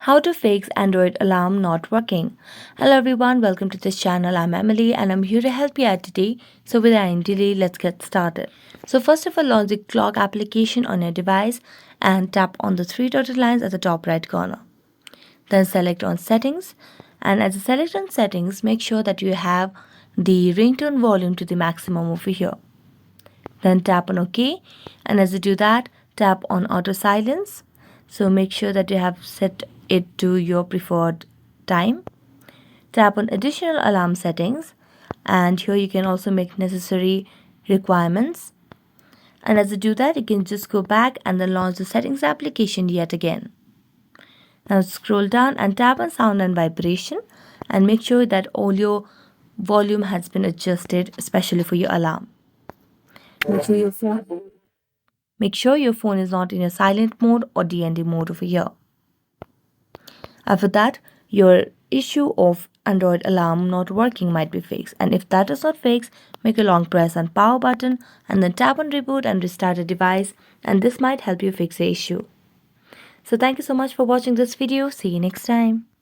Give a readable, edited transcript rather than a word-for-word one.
How to fix Android alarm not working. Hello everyone, welcome to this channel. I'm Emily and I'm here to help you out today. So without any delay, let's get started. So first of all, launch the clock application on your device and tap on the three dotted lines at the top right corner. Then select on settings, and as you select on settings, make sure that you have the ringtone volume to the maximum over here. Then tap on OK, and as you do that, tap on auto silence. So make sure that you have set it to your preferred time. Tap on additional alarm settings, and here you can also make necessary requirements. And as you do that, you can just go back and then launch the settings application yet again. Now scroll down and tap on sound and vibration, and make sure that all your volume has been adjusted, especially for your alarm. Make sure your phone is not in a silent mode or DND mode over here. After that, your issue of Android alarm not working might be fixed. And if that is not fixed, make a long press on power button and then tap on reboot and restart the device, and this might help you fix the issue. So thank you so much for watching this video. See you next time.